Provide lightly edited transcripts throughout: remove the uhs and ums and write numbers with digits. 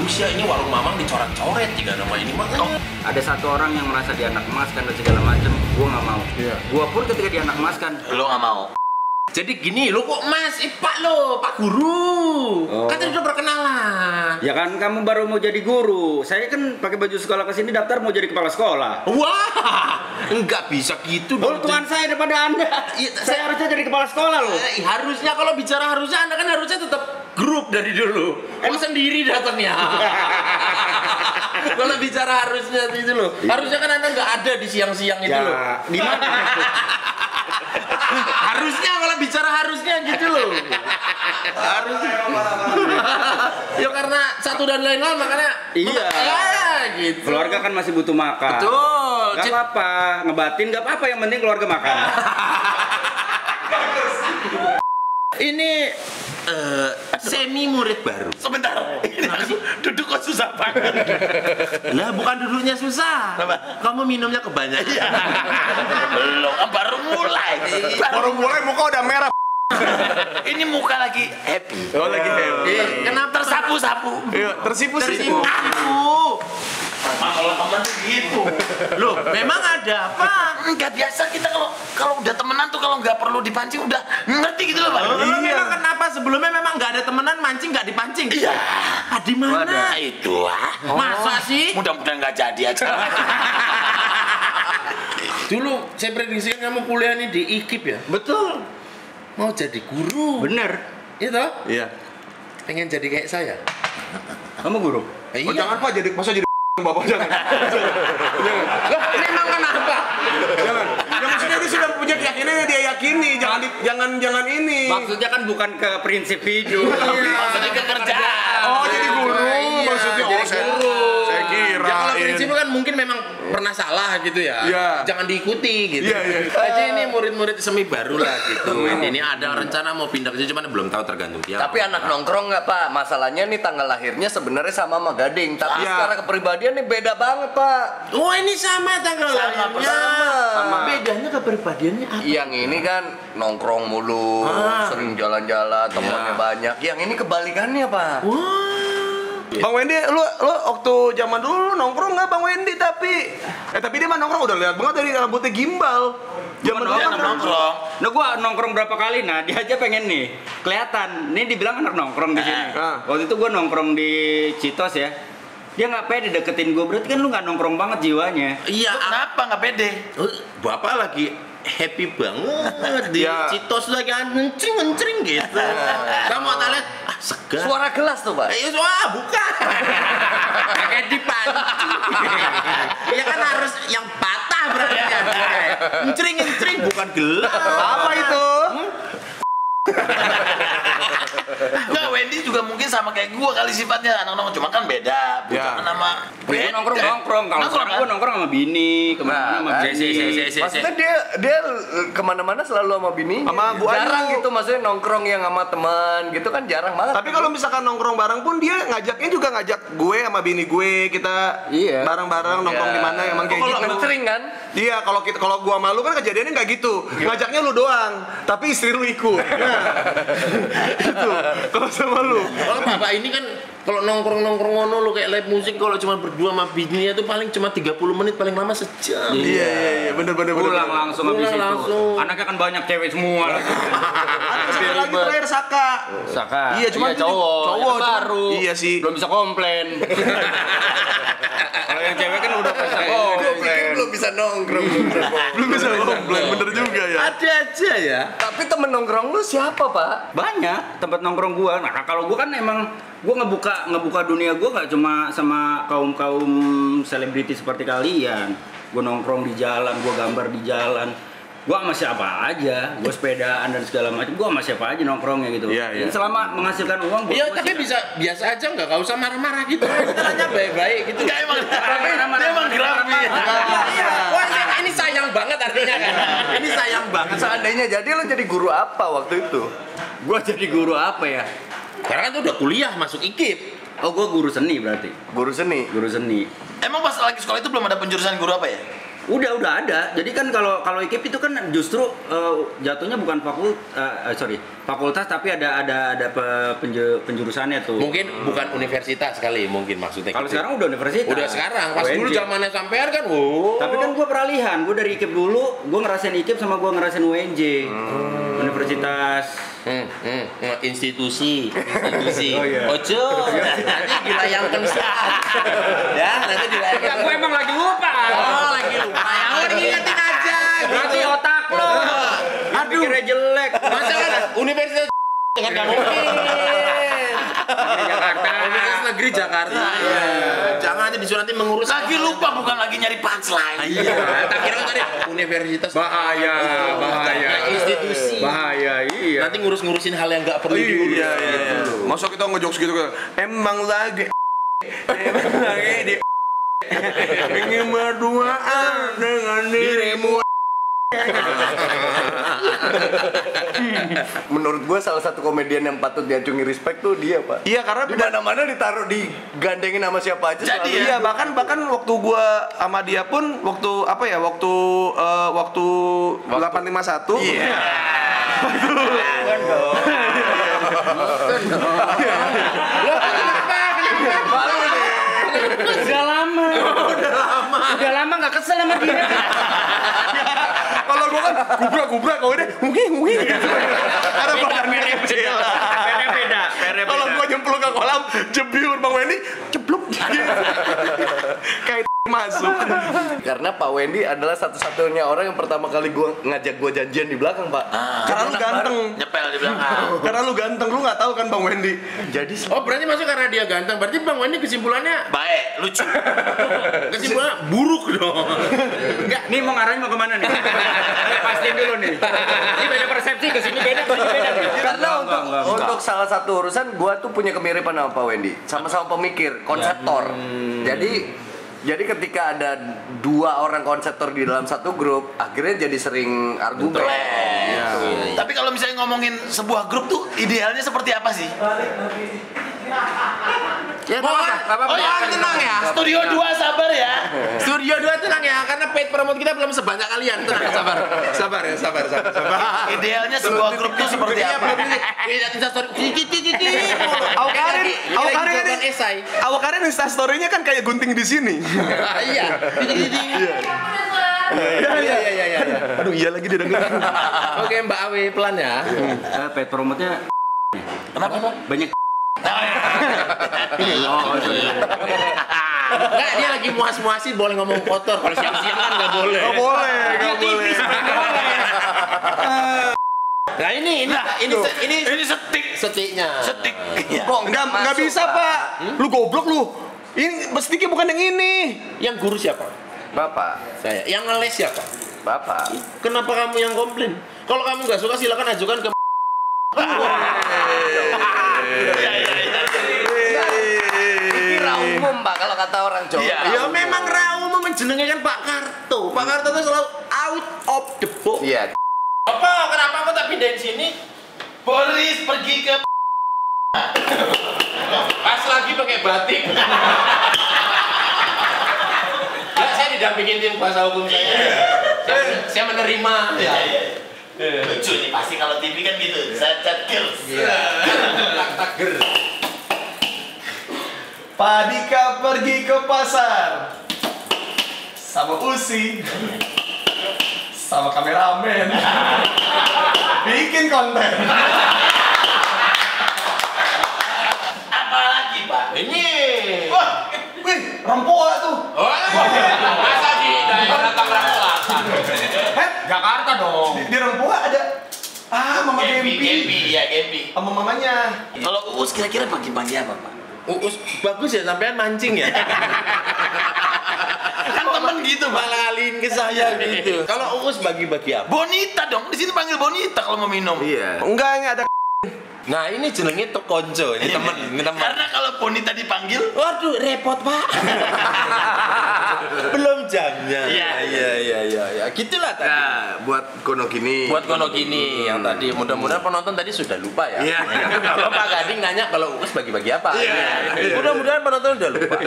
bagus ya, ini warung mamang dicoret-coret juga nama ini mah. Ada satu orang yang merasa dianak emaskan dan segala macam, gua nggak mau. Iya. Gua pun ketika dianak emaskan, Lo nggak mau. Jadi gini, lo kok Mas, Pak lo, Pak Guru. Oh. Kan tadi udah perkenalan. ya kan kamu baru mau jadi guru. Saya kan pakai baju sekolah ke sini daftar mau jadi kepala sekolah. Wah, nggak bisa gitu Oh, dong. Tuhan saya daripada Anda. Iya, Saya harusnya jadi kepala sekolah loh. Harusnya kalau bicara harusnya Anda kan harusnya tetap grup dari dulu. Emang sendiri datangnya. Kalau bicara harusnya itu loh. Harusnya kan Anda nggak ada di siang-siang itu loh. Ya, di mana? Harusnya kalau bicara harusnya gitu loh. Harusnya. Ya karena satu dan lain-lain makanya. Iya. Ya, gitu. Keluarga kan masih butuh makan. Betul. Gak apa-apa, ngebatin gak apa-apa, yang penting keluarga makan. Ini semi murid baru. Sebentar, ini aku duduk kok susah banget. Lah bukan duduknya susah. Apa? Kamu minumnya kebanyakan. Belum, baru mulai. Baru mulai muka udah merah. Ini muka lagi happy. Oh, lagi happy. Kenapa Tersapu-sapu. Iya, tersipu-sipu. tersipu? Kalau teman tuh gitu. Loh, memang ada apa? Enggak biasa kita kalau udah temenan tuh kalau nggak perlu dipancing udah ngerti gitu loh, Pak. Memang kenapa sebelumnya memang nggak ada temenan mancing nggak dipancing? Iya. Di mana? Nah, itu Masa sih? Mudah-mudahan nggak jadi aja. Dulu saya prediksikan kamu kuliah nih di IKIP ya. Betul. Mau jadi guru. Bener. Itu? Iya. Pengen jadi kayak saya. Kamu guru? Iya. Oh, jangan Pak, jadi masa jadi Bapak jangan. Jangan. Lah, memang kenapa? Jangan. Ya maksudnya dia sudah punya keyakinan yang dia yakini, jangan ini. Maksudnya kan bukan ke prinsip hidup. Maksudnya ke kerjaan. Oh, jadi guru Iya, maksudnya. jadi Oh, saya guru. kira. Ya kalau prinsipnya kan mungkin memang pernah salah gitu ya. Iya. Jangan diikuti gitu. Iya, iya. Aja ini murid-murid semi baru lah gitu. Ini ada rencana mau pindah ke situ cuman belum tahu tergantung dia. Tapi anak nongkrong nggak Pak? Masalahnya nih tanggal lahirnya sebenarnya sama sama Gading, tapi Iya. secara kepribadian nih beda banget Pak. Oh, ini sama tanggal lahirnya. Sama. Bedanya kepribadiannya apa? Yang ini kan nongkrong mulu, sering jalan-jalan, temannya banyak. Yang ini kebalikannya Pak. Wah. Bang Wendy, lu waktu zaman dulu nongkrong nggak Bang Wendy tapi dia mah nongkrong udah lihat banget dari rambutnya gimbal. Zaman dulu kan Nongkrong. Nah gua nongkrong berapa kali, nah dia aja pengen nih kelihatan. Nih dibilang anak nongkrong di sini. Waktu itu gua nongkrong di Citos ya. Dia nggak pede deketin gua, berarti kan lu nggak nongkrong banget jiwanya. Iya, Kenapa nggak pede? Bapak lagi happy banget di Ya. Citos lagi ngencring gitu. Kamu tak lihat segar. Suara gelas tuh Pak. Wah, bukan. Kayak dipancing. Ya kan harus yang patah berarti. Ngencring bukan gelas. apa itu? Enggak, Wendy juga mungkin sama kayak gua kali sifatnya anak nongkrong, cuma kan beda. Bukan nama Gua nongkrong kalau sekarang gua nongkrong sama bini, kemana-mana sama bini. Maksudnya dia kemana-mana selalu sama bini. Sama Bu Ayu. Jarang gitu, maksudnya nongkrong yang sama teman gitu kan jarang banget. Tapi kalau misalkan nongkrong bareng pun dia ngajaknya juga ngajak gue sama bini gue, kita Iya. bareng-bareng nongkrong di mana emang kayak kalau gitu. sering kan? Iya, kalau gua malu kan kejadiannya nggak gitu. Ngajaknya lu doang, tapi istri lu ikut. Nah, itu kalau sama lu. Kalau bapak ini kan kalau nongkrong ngono lu kayak live musik kalau cuma berdua sama bininya tuh paling cuma 30 menit paling lama sejam. Iya, bener. Pulang langsung habis Pulang itu. langsung. Anaknya kan banyak cewek semua. Ada satu lagi terakhir Saka. Saka. Iya, cuma cowok cowok yang baru. Iya sih. Belum bisa komplain. Kalau yang cewek kan udah bisa Gue pikir komplain. belum bisa nongkrong. Belum bisa komplain, bener juga ya. Ada aja ya. Tapi temen nongkrong lu siapa Pak? Banyak tempat nongkrong gua. Nah, kalau gua kan emang gua ngebuka dunia gua nggak cuma sama kaum selebriti seperti kalian. Gua nongkrong di jalan, gua gambar di jalan. Gua sama siapa aja, gua sepedaan dan segala macam. Gua sama siapa aja nongkrongnya gitu. Iya, iya. Selama menghasilkan uang buat Iya, gua tapi sih- bisa biasa aja nggak usah marah-marah gitu. Istilahnya baik-baik gitu. Enggak emang. Marah-marah. Dia emang gerapi. Iya. Wah, ini sayang banget artinya kan. Ini sayang banget. Seandainya jadi lo jadi guru apa waktu itu? Gua jadi guru apa ya? Sekarang kan tuh udah kuliah masuk IKIP. Oh, gua guru seni berarti. Guru seni. Guru seni. Emang pas lagi sekolah itu belum ada penjurusan guru apa ya? Udah ada. Jadi kan kalau IKIP itu kan justru jatuhnya bukan fakultas tapi ada penjurusannya tuh. Mungkin bukan universitas kali mungkin maksudnya. Kalau gitu. sekarang udah universitas. Udah sekarang. Pas UNJ. dulu zamannya sampean kan, Tapi kan gue peralihan. Gue dari IKIP dulu, gue ngerasain IKIP sama gue ngerasain UNJ. Universitas. Institusi. Oh, iya. Ojo. Nanti dilayangkan ya, nanti dilayangkan. Gue emang lagi lupa. Oh, lagi lupa. Ya udah ingetin aja. Berarti otak lo. Aduh, pikirnya jelek. Masa kan universitas kan nggak mungkin. Jakarta. Universitas Negeri Jakarta. Iya. Jangan nanti disuruh nanti mengurus. Lagi lupa bukan lagi nyari punchline. Iya. Tak kira kan tadi universitas. Bahaya. Institusi. Bahaya, iya. Nanti ngurus-ngurusin hal yang nggak perlu diurus. Iya. Masa kita ngejokes gitu kan? Emang lagi di ingin berduaan dengan dirimu. Menurut gue salah satu komedian yang patut diacungi respect tuh dia, Pak. Iya, karena Di mana-mana ditaruh digandengin sama siapa aja. Jadi selalu. iya, bahkan waktu gua sama dia pun waktu 851. Iya. Udah lama nggak kesel sama dia. Kalau gua kan gubrak kalau dia mungkin gitu. Karena badannya kecil. Beda. Kalau gua nyemplung ke kolam, jebiur Bang Wendy, cepluk. Kayak masuk. Karena Pak Wendy adalah satu-satunya orang yang pertama kali ngajak gue janjian di belakang, Pak. Karena lu ganteng. Nyepel di belakang. Karena lu ganteng, lu nggak tahu kan Bang Wendy. Jadi Oh, berarti masuk karena dia ganteng. Berarti Bang Wendy kesimpulannya Baik, lucu. kesimpulannya buruk dong. Enggak, nih mau ngarahnya mau kemana nih? Pastiin dulu nih. Ini beda persepsi, kesini beda nih. karena untuk salah satu urusan gue tuh punya kemiripan sama Pak Wendy, sama-sama pemikir, konseptor. Jadi ketika ada dua orang konseptor di dalam satu grup, akhirnya jadi sering argumen. Gitu. Tapi kalau misalnya ngomongin sebuah grup tuh idealnya seperti apa sih? Ya, apa-apa. Oh, ya, tenang ya. Studio 2 sabar ya. Studio 2 tenang ya, karena paid promote kita belum sebanyak kalian. Tenang, sabar. Idealnya sebuah grup tuh seperti apa? Awakarin instastory-nya kan kayak gunting di sini. Iya. Iya. Aduh, iya lagi dia denger. Oke, Mbak Awi pelan ya. Paid promote-nya Kenapa? banyak. Enggak, dia lagi muas-muasin boleh ngomong kotor. Kalau siang-siang kan nggak boleh. Nggak boleh. Nah ini setiknya. Setik. Kok nggak bisa, Pak? Lu goblok lu. Ini mestiknya bukan yang ini. Yang guru siapa? Bapak, Saya. Yang ngeles siapa? Bapak. Kenapa kamu yang komplain? Kalau kamu nggak suka silakan ajukan ke Kira umum, Pak, kalau kata orang Jawa. Ya memang raum menjenenge kan Pak Karto. Pak Karto itu selalu out of the box. Iya. Apa? Kenapa aku tak pindahin sini? Boris pergi ke Pas lagi pakai batik. Ya, saya didampingin tim kuasa hukum saya. Saya menerima. Iya. Lucu nih pasti kalau TV kan gitu. Cacat girls. Tager. Pak Dika pergi ke pasar sama Usi sama kameramen bikin konten. Apalagi Pak? Ini. Wah, wih, rempoa tuh. Masa di daerah Tangerang Selatan? Jakarta dong. Di rempoa ada Mama Gempi. Gempi. Sama mamanya. Kalau Uus kira-kira pagi-pagi apa Pak? Uus bagus ya sampean mancing ya. Kan temen gitu Pak. Malah ngalihin ke saya gitu. Kalau Uus bagi-bagi apa? Bonita dong. Di sini panggil Bonita kalau mau minum. Iya. Enggak, ini ada. Nah ini jenenge tuh konco, ini teman. Karena kalau Bonita dipanggil, Waduh repot Pak. Belum jamnya. Iya. Gitulah tadi. Nah, buat kono gini. Buat kono gini yang tadi mudah-mudahan penonton tadi sudah lupa ya. Iya. Kalau Pak Gading nanya kalau Uus bagi-bagi apa? Iya. Mudah-mudahan penonton udah lupa.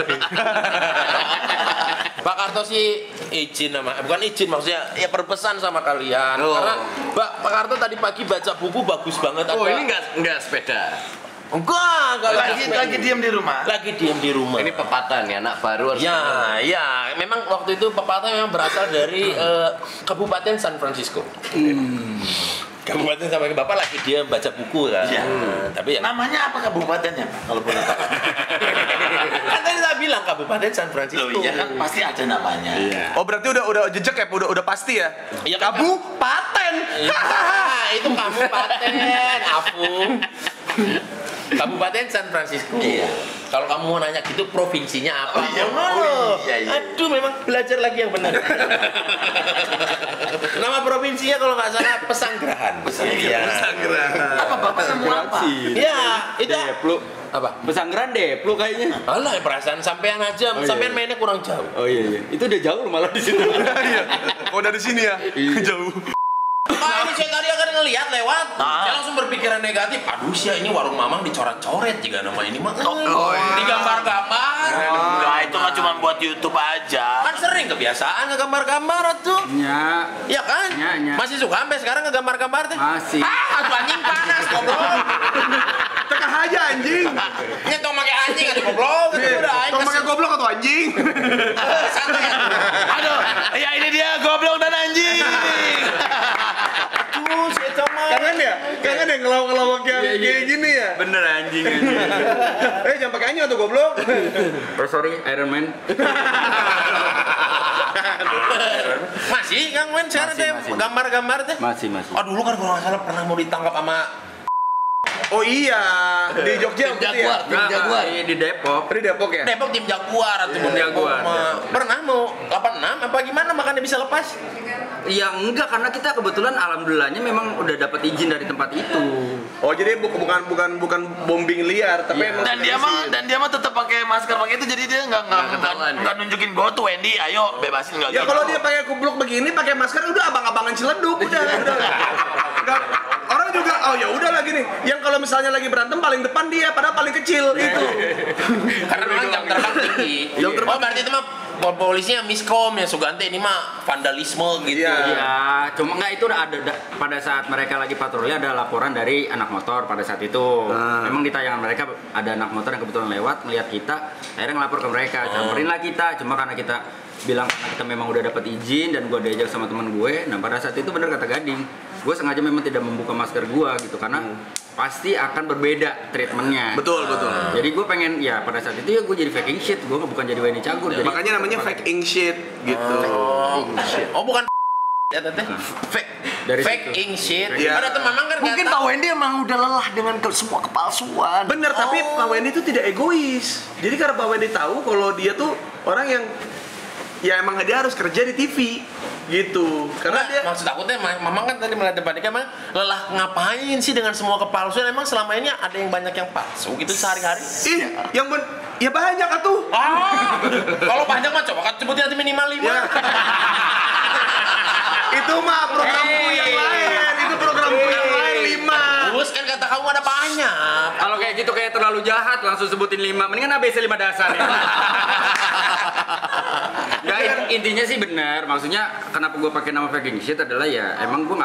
Pak Karto sih izin bukan izin maksudnya ya berpesan sama kalian. Oh. Karena Pak Karto tadi pagi baca buku bagus banget. Oh, ini enggak sepeda. Enggak Lagi diam di rumah. Lagi diam di rumah. Ini pepatah nih, anak baru harus. Ya, memang waktu itu pepatah memang berasal dari Kabupaten San Francisco. Kabupaten sampai ke Bapak lagi dia baca buku kan. Iya. Tapi ya Namanya apa kabupatennya, Pak? Kalau boleh tahu. kan tadi saya bilang Kabupaten San Francisco. Loh, iya kan pasti ada namanya. Oh berarti udah jejak ya, udah pasti ya. Iya, kan, Kabupaten. itu kabupaten, Afung. Kabupaten San Francisco. Iya. Kalau kamu mau nanya gitu provinsinya apa? Oh, iya. Iya. Aduh, memang belajar lagi yang benar. Nama provinsinya kalau nggak salah Pesanggerahan. Pesanggerahan. Apa Bapak nemu apa? Ya, itu Depluk. apa? Pesanggeran Depluk kayaknya. Alah, perasaan sampean aja, sampean mainnya kurang jauh. Oh iya. Itu udah jauh malah di situ. Iya. Oh dari sini ya. Jauh. Ini saya tadi akan ngelihat lewat, saya langsung berpikiran negatif. Aduh sih ini warung Mamang dicoret-coret juga nama ini mah. Digambar-gambar. Enggak, itu kan cuma buat YouTube aja. Kan sering kebiasaan ngegambar-gambar tuh. Ya, Iya kan? Ya. Masih suka sampai sekarang ngegambar-gambar teh? masih. Atuh anjing panas goblok. Tengah aja anjing. Nyetong pakai anjing atuh goblok gitu udah aing. Tong pakai goblok atau anjing? Santai atuh. Aduh, ya ini dia goblok dan anjing. Aduh, si Eta mah. Kangen ya ngelawak kayak gini ya. Bener anjing. Jangan pakai anjing atau goblok. Oh sorry, Iron Man. Masih Kang Wen sekarang teh Masih. gambar-gambar teh? Masih. Oh dulu kan kalau nggak salah pernah mau ditangkap sama Oh iya, di Jogja Tim gitu ya. Jaguar, tim Jaguar. Di Depok. Di Depok ya. Depok tim Jaguar atau Tim Jaguar. Pernah mau 86 apa gimana makanya bisa lepas? Ya enggak, karena kita kebetulan alhamdulillahnya memang udah dapat izin dari tempat itu. Oh jadi bukan bombing liar, tapi Iya. emang Dan dia mah tetap pakai masker pakai itu, jadi dia nggak nunjukin gue tuh Wendy, ayo bebasin nggak ya gitu. kalau dia pakai kubluk begini, pakai masker udah abang-abangan celeduk udah. Nggak- orang juga oh ya udah lagi nih. Yang kalau misalnya lagi berantem paling depan dia, padahal paling kecil itu. Karena memang jam terbang tinggi. Jam terbang Oh berarti itu mah polisinya miskom ya Sugante ini mah vandalisme gitu. Iya. Iya, cuma enggak itu ada pada saat mereka lagi patroli ada laporan dari anak motor pada saat itu. Memang di tayangan mereka ada anak motor yang kebetulan lewat melihat kita, akhirnya ngelapor ke mereka, samperin lah kita. Cuma karena kita bilang karena kita memang udah dapat izin dan gue diajak sama teman gue. Nah pada saat itu bener kata Gading, gue sengaja memang tidak membuka masker gue gitu karena pasti akan berbeda treatmentnya. Betul. Jadi gue pengen ya pada saat itu ya gue jadi faking shit, gue bukan jadi Wendy Cagur. Jadi Makanya namanya fake ink shit gitu. Oh bukan ya teteh. Fake Dari fake situ. ink shit. Iya. Ada teman kan Mungkin Pak Wendy emang udah lelah dengan semua kepalsuan. Bener, tapi Pak Wendy itu tidak egois. Jadi karena Pak Wendy tahu kalau dia tuh orang yang ya emang dia harus kerja di TV gitu. Karena dia maksud aku teh Mamang kan tadi melihat depan kan emang lelah ngapain sih dengan semua kepalsuan, emang selama ini ada yang banyak yang palsu gitu sehari-hari. ya banyak atuh. Kalau banyak mah coba kan sebutin nanti minimal 5. Ya. Itu mah programku yang lain. Itu programku yang lain 5. Terus kan kata kamu ada banyak. kalau kayak gitu kayak terlalu jahat langsung sebutin 5. Mendingan ABC 5 dasar ya. Nggak, intinya sih benar. Maksudnya kenapa gue pakai nama faking shit adalah ya emang gue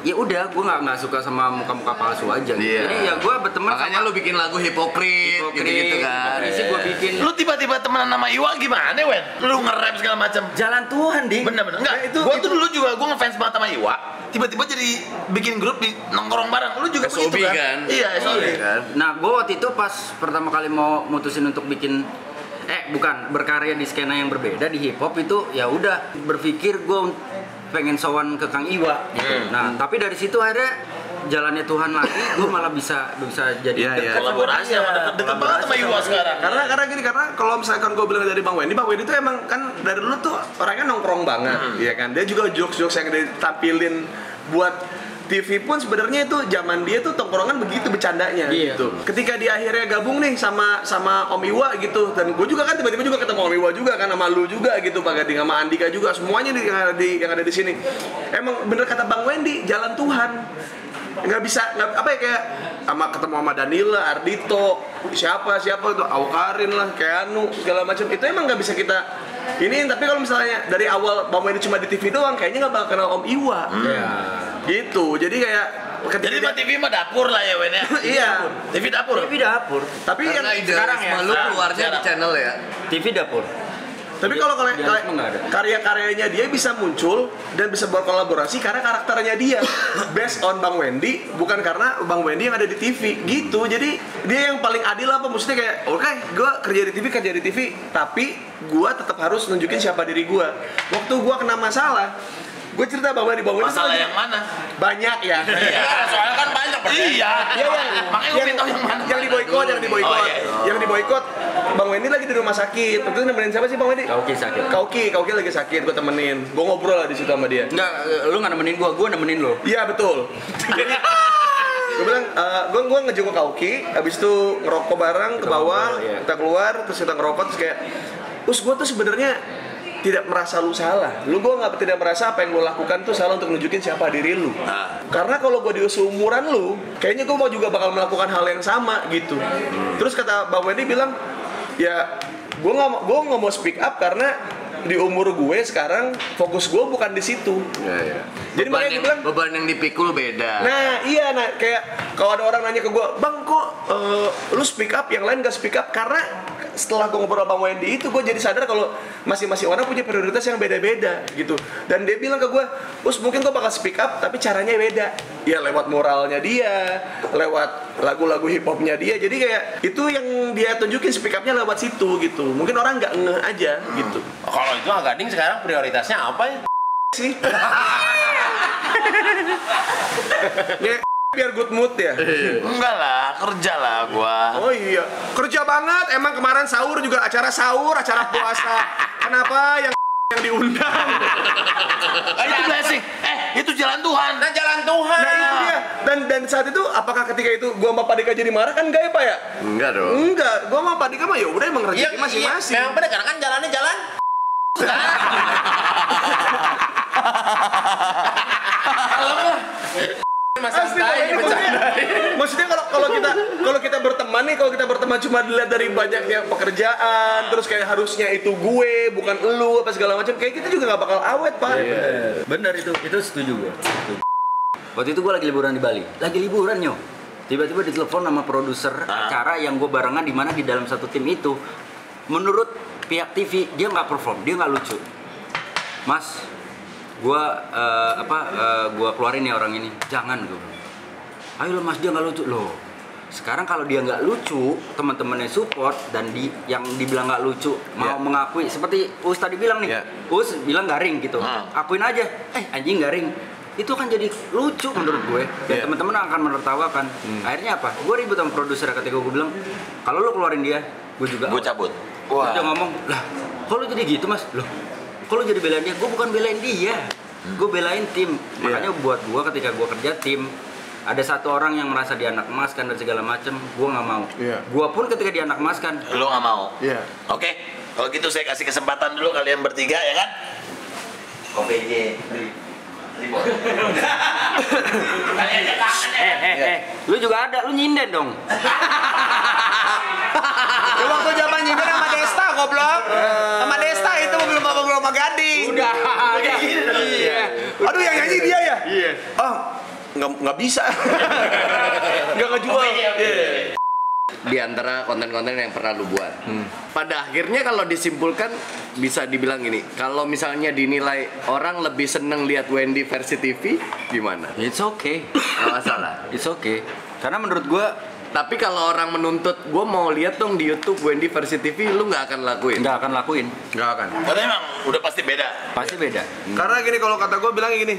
ya udah gue nggak suka sama muka-muka palsu aja. Gitu. Iya. Jadi ya gue berteman Makanya sama lu bikin lagu hipokrit gitu-gitu kan. Hipokrit sih gue bikin. Lu tiba-tiba temenan sama Iwa gimana, Wen? Lu nge-rap segala macam. Jalan Tuhan, Dik. Bener-bener enggak. Ya, itu- Gua tuh dulu juga gua ngefans banget sama Iwa. Tiba-tiba jadi bikin grup di nongkrong bareng. Lu juga SOB begitu kan? Iya, SOB. kan. Nah, gue waktu itu pas pertama kali mau mutusin untuk bikin berkarya di skena yang berbeda di hip hop itu ya udah berpikir gue pengen sowan ke Kang Iwa gitu. Nah, tapi dari situ akhirnya jalannya Tuhan lagi, gue malah bisa jadi Iya, iya. dekat sama Kolaborasi dia. sama deket banget sama Iwa sekarang. Karena kalau misalkan gue bilang dari Bang Wendy itu emang kan dari dulu tuh orangnya nongkrong banget, ya kan. Dia juga jokes-jokes yang ditampilin buat TV pun sebenarnya itu zaman dia tuh tongkrongan begitu bercandanya Iya. gitu. Ketika dia akhirnya gabung nih sama Om Iwa gitu, dan gue juga kan tiba-tiba juga ketemu Om Iwa juga kan, sama lu juga gitu, Pak Gading sama Andika juga, semuanya yang ada di sini. Emang bener kata Bang Wendy, jalan Tuhan. Nggak kayak ketemu sama Danila, Ardito, siapa tuh, Aukarin lah, Keanu, segala macam itu emang nggak bisa kita Ini tapi kalau misalnya dari awal Bang Wendy cuma di TV doang, kayaknya nggak bakal kenal Om Iwa. Gitu. Jadi kayak Jadi mah TV mah dapur lah ya Wen ya. Iya. TV dapur. TV dapur. Tapi yang Karena sekarang ya, idealisme lu keluarnya di channel ya. TV dapur. tapi kalau Idealisme nggak ada. karya-karyanya dia bisa muncul dan bisa berkolaborasi karena karakternya dia based on Bang Wendy, bukan karena Bang Wendy yang ada di TV gitu. Jadi dia yang paling adil apa, maksudnya kayak oke, gue kerja di TV tapi gue tetap harus nunjukin siapa diri gue. Waktu gue kena masalah, gue cerita Bang Wendy Masalah yang mana? banyak ya. Iya, soalnya kan banyak. Iya. Iya, Makanya gue tahu yang mana. yang diboikot, Oh, iya. yang diboikot. Bang Wendy lagi di rumah sakit. Waktu itu nemenin siapa sih Bang Wendy? Kauki sakit. Kauki lagi sakit, gue temenin. Gue ngobrol lah di situ sama dia. Enggak, lu nggak nemenin gua nemenin lu. Iya betul. Jadi gue bilang, gue ngejenguk Kauki, habis itu ngerokok bareng ke bawah, ngobrol, iya. kita keluar, terus kita ngerokok, terus kayak, terus gue tuh sebenarnya tidak merasa lu salah. Gue tidak merasa apa yang gue lakukan tuh salah untuk nunjukin siapa diri lu. Karena kalau gue di seumuran lu, kayaknya gue mau juga bakal melakukan hal yang sama gitu. Terus kata Bang Wendy bilang, ya gue nggak mau speak up karena di umur gue sekarang fokus gue bukan di situ. Iya. Jadi makanya gue bilang, beban yang dipikul beda. nah iya, kayak kalau ada orang nanya ke gue, Bang kok lu speak up, yang lain gak speak up, karena setelah gue ngobrol sama Bang Wendy itu gue jadi sadar kalau masing-masing orang punya prioritas yang beda-beda gitu. Dan dia bilang ke gue, Us mungkin gue bakal speak up tapi caranya beda. Ya lewat moralnya dia, lewat lagu-lagu hip hopnya dia. Jadi kayak itu yang dia tunjukin, speak upnya lewat situ gitu. Mungkin orang nggak ngeh aja gitu. Kalau itu Gading sekarang prioritasnya apa ya? Sih. Ya, biar good mood ya. Enggak lah, kerja lah gua. Oh iya, kerja banget. Emang kemarin sahur juga acara sahur, acara puasa. Kenapa yang diundang? Itu blessing. Itu jalan Tuhan. Nah, jalan Tuhan. Nah itu dia. Dan saat itu apakah ketika itu gua sama Pak Dika jadi marah kan enggak ya Pak ya? Enggak dong. Enggak, gua sama Pak Dika mah ya udah emang rezeki masing-masing. Memang benar karena kan jalannya jalan. Asli, maksudnya kalau kita berteman nih, kalau kita berteman cuma dilihat dari banyaknya pekerjaan, terus kayak harusnya itu gue bukan elu apa segala macam, kayak kita juga nggak bakal awet Pak. Bener itu setuju gua. Waktu itu gua lagi liburan di Bali. Lagi liburan yo. Tiba-tiba ditelepon sama produser acara yang gua barengan di mana di dalam satu tim itu. Menurut pihak TV dia nggak perform, dia nggak lucu. Mas, gua keluarin ya orang ini. Jangan gua. Ayo lo Mas, dia nggak lucu loh. Sekarang kalau dia nggak lucu, teman-temannya support dan yang dibilang nggak lucu mau mengakui, seperti Us tadi bilang nih, Us bilang garing gitu, akuin aja, anjing garing, itu kan jadi lucu menurut gue dan teman-teman akan menertawakan. Akhirnya apa? Gue ribut sama produser ketika gue bilang, kalau lo keluarin dia, gue juga. Gue cabut. Wah. Dia ngomong, lah, kok lo jadi gitu Mas? Loh, kok lo jadi belain dia? Gue bukan belain dia, gue belain tim. Makanya buat gue ketika gue kerja tim, ada satu orang yang merasa dianak-emaskan dan segala macem, gue nggak mau. Gue pun ketika dianak-emaskan, Lo nggak mau. Iya. Oke. Kalau gitu saya kasih kesempatan dulu kalian bertiga ya kan. OPJ. lu juga ada, lu nyinden dong. Ya, waktu zaman nyindir sama Desta goblok. Sama Desta itu belum sama Gading. Udah. Iya. Aduh yang nyanyi dia ya? Iya. Oh, nggak bisa. Nggak ngejual. Di antara konten-konten yang pernah lu buat. Pada akhirnya kalau disimpulkan bisa dibilang gini, kalau misalnya dinilai orang lebih seneng lihat Wendy versi TV, gimana? It's okay. Nggak masalah. It's okay. Karena menurut gua Tapi kalau orang menuntut, gue mau lihat dong di YouTube Wendy versi TV, lu nggak akan lakuin? nggak akan lakuin. Nggak akan. Karena emang udah pasti beda. Pasti beda. Karena gini, kalau kata gue bilang gini,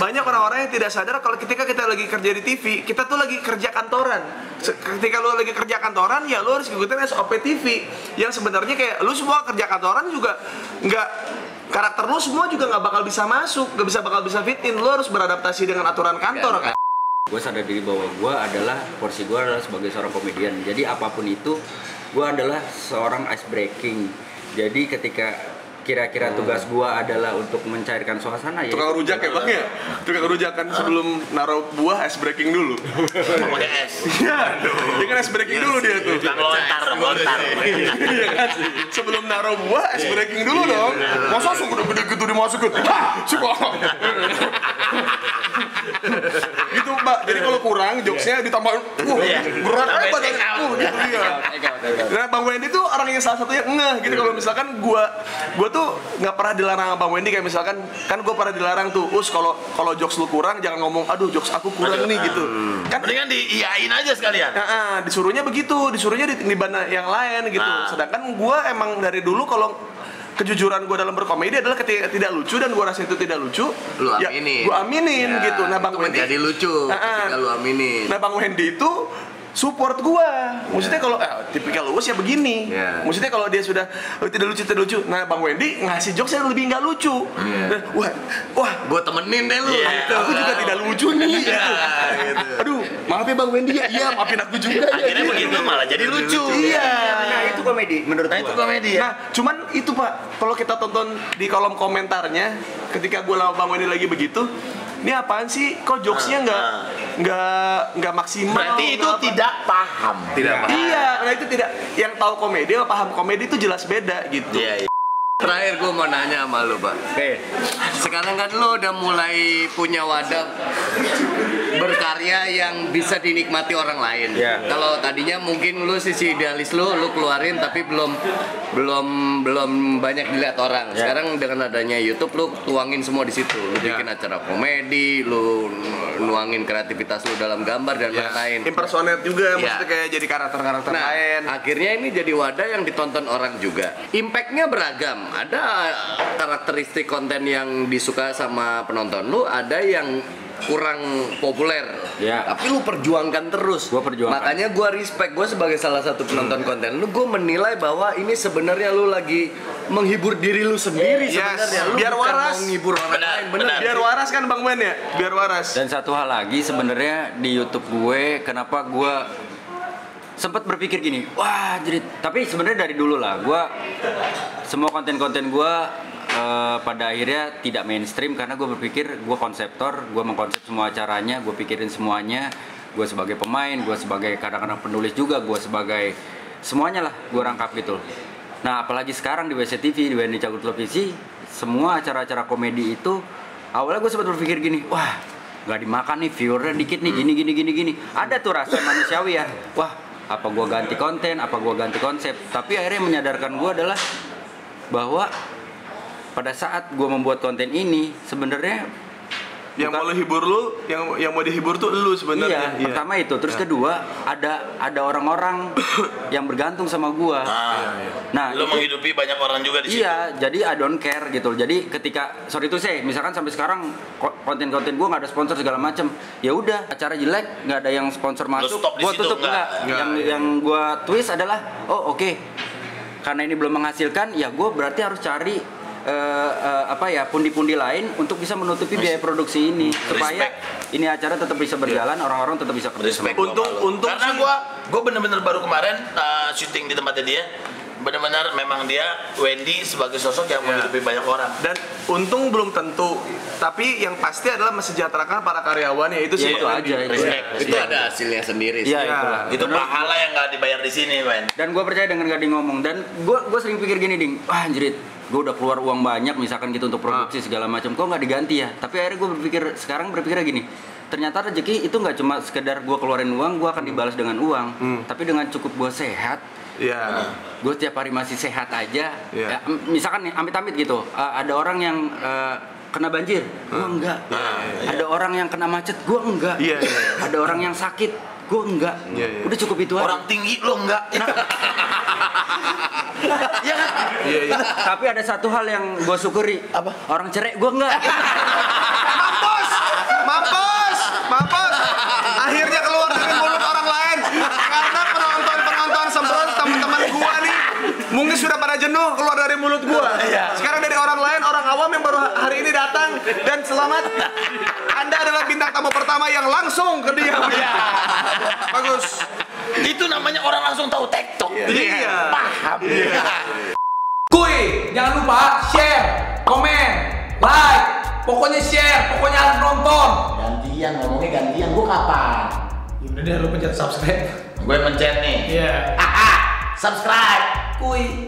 banyak orang-orang yang tidak sadar kalau ketika kita lagi kerja di TV, kita tuh lagi kerja kantoran. Ketika lu lagi kerja kantoran, ya lu harus ngikutin SOP TV. Yang sebenarnya kayak lu semua kerja kantoran juga nggak, karakter lu semua juga nggak bakal bisa masuk, nggak bakal bisa fit in. Lu harus beradaptasi dengan aturan kantor kan. Gue sadar diri bahwa gue adalah, porsi gue adalah sebagai seorang komedian. Jadi apapun itu, gue adalah seorang ice breaking. Jadi ketika kira-kira tugas gua adalah untuk mencairkan suasana ya. Tukang rujak ya bang ya? Tukang rujak kan sebelum naruh buah ice breaking dulu. Pakai es. Iya, dia kan ice breaking dulu dia tuh. Tukang lontar. Iya kan? Sebelum naruh buah ice breaking dulu dong. Masa segede gitu dimasukin? Suka. Gitu mbak. Jadi kalau kurang jokesnya ditambahin. Berat aja badannya. Gitu iya. Nah Bang Wendy tuh orang yang salah satu yang ngeh gitu. Kalau misalkan gua tuh nggak pernah dilarang sama Bang Wendy, kayak misalkan kan gua pernah dilarang tuh, kalau jokes lu kurang jangan ngomong aduh jokes aku kurang nih gitu. Kan Mendingan diiyain aja sekalian. disuruhnya begitu, disuruhnya di bana yang lain gitu. Sedangkan gua emang dari dulu kalau kejujuran gue dalam berkomedi adalah ketika tidak lucu dan gue rasa itu tidak lucu, Lu aminin. gue aminin Ya, gitu. Nah Bang itu Wendy menjadi lucu ketika lu aminin. Nah Bang Wendy itu support gua. Maksudnya kalau tipikal luwes ya begini. Yeah. Maksudnya kalau dia sudah tidak lucu. Nah Bang Wendy ngasih jokes yang lebih nggak lucu. Nah, wah, Gua temenin deh lu. Gitu. aku juga tidak lucu nih. Gitu. Aduh, maaf ya Bang Wendy ya. Iya, maafin aku juga. Akhirnya begitu malah jadi lucu. Iya. Nah, itu komedi menurut Nah gua. itu komedi ya. Nah, cuman itu Pak, kalau kita tonton di kolom komentarnya ketika gue sama Bang Wendy lagi begitu, ini apaan sih? Kok jokesnya nggak maksimal? Berarti itu nggak apa? tidak paham. Tidak paham. Iya, nah itu tidak. Yang tahu komedi sama paham komedi itu jelas beda gitu. Iya. Terakhir gue mau nanya sama lu, Pak. Oke. Sekarang kan lu udah mulai punya wadah berkarya yang bisa dinikmati orang lain. Ya. Kalau tadinya mungkin lu sisi idealis lu keluarin tapi belum banyak dilihat orang. Ya. Sekarang dengan adanya YouTube lu tuangin semua di situ. Lu bikin acara komedi, lu nuangin kreativitas lu dalam gambar dan lain-lain. Impersonate juga, Ya. maksudnya kayak jadi karakter-karakter Nah, lain. akhirnya ini jadi wadah yang ditonton orang juga. Impact-nya beragam. Ada karakteristik konten yang disuka sama penonton lu, ada yang kurang populer. Ya. Tapi lu perjuangkan terus. Gua perjuangkan. Makanya gua respect, gua sebagai salah satu penonton konten lu, gua menilai bahwa ini sebenarnya lu lagi menghibur diri lu sendiri Yes. sebenarnya. Lu Biar bukan waras. mau menghibur orang Benar, lain, benar. Biar waras kan Bang Ben ya? Biar waras. Dan satu hal lagi sebenarnya di YouTube gue, kenapa gue sempat berpikir gini, wah jadi, tapi sebenarnya dari dulu lah, gue semua konten-konten gue pada akhirnya tidak mainstream karena gue berpikir gue konseptor, gue mengkonsep semua acaranya, gue pikirin semuanya, gue sebagai pemain, gue sebagai kadang-kadang penulis juga, gue sebagai semuanya lah, gue rangkap gitu. Nah apalagi sekarang di WCTV, di WND Cagur Televisi, semua acara-acara komedi itu awalnya gue sempat berpikir gini, wah nggak dimakan nih, viewernya dikit nih, gini. Ada tuh rasa manusiawi ya, wah apa gua ganti konten, apa gua ganti konsep. Tapi akhirnya menyadarkan gua adalah bahwa pada saat gua membuat konten ini sebenarnya Yang mau lu hibur lu, yang mau dihibur tuh lu sebenarnya. iya, pertama itu, terus kedua ada orang-orang yang bergantung sama gua. Nah, Lu itu- menghidupi banyak orang juga di situ. Iya, jadi I don't care gitu. Jadi ketika misalkan sampai sekarang konten-konten gue nggak ada sponsor segala macem, ya udah acara jelek nggak ada yang sponsor masuk, stop di gue situ, tutup enggak? Yang gue twist adalah oke. Karena ini belum menghasilkan, ya gue berarti harus cari pundi-pundi lain untuk bisa menutupi biaya produksi ini supaya ini acara tetap bisa berjalan, orang-orang tetap bisa kerja sama. Respect gua Untung- sama lu. untung Karena sih- gua bener-bener baru kemarin syuting di tempatnya dia. Benar-benar memang dia Wendy sebagai sosok yang menghidupi banyak orang. Dan untung belum tentu, tapi yang pasti adalah mesejahterakan para karyawan, yaitu Ya, si itu Bang aja. Wendy. Respect. Itu ada hasilnya sendiri sih. Iya, itulah. Itu pahala yang nggak dibayar di sini, men. Dan gue percaya dengan Gading ngomong, dan gue sering pikir gini, Ding, wah anjrit, gue udah keluar uang banyak misalkan gitu untuk produksi segala macam, kok nggak diganti ya? Tapi akhirnya gue sekarang berpikir gini, ternyata rezeki itu nggak cuma sekedar gue keluarin uang, gue akan dibalas dengan uang, tapi dengan cukup gue sehat, Iya. gue tiap hari masih sehat aja. Iya. Ya, misalkan nih amit-amit gitu, ada orang yang kena banjir, gue enggak. Ada orang yang kena macet, gue enggak. Iya, iya. Ada orang yang sakit, gue enggak. Iya, iya. Udah cukup itu aja. Orang tinggi lo enggak. Ya kan? Iya, iya. Tapi ada satu hal yang gue syukuri. Apa? Orang cerai gue enggak. Mampus! Akhirnya keluar dari mulut orang lain karena penonton semprot teman-teman gua nih mungkin sudah pada jenuh keluar dari mulut gua. Sekarang dari orang lain, orang awam yang baru hari ini datang, dan selamat, Anda adalah bintang tamu pertama yang langsung ke dia. Bagus. Itu namanya orang langsung tahu TikTok. Iya. Paham. Kuy, jangan lupa share, komen, like, pokoknya share, pokoknya harus nonton. Gantian, ngomongnya gantian, gua kapan? Ya udah deh, lu pencet subscribe. Gue mencet nih. Iya. Subscribe. Kuy.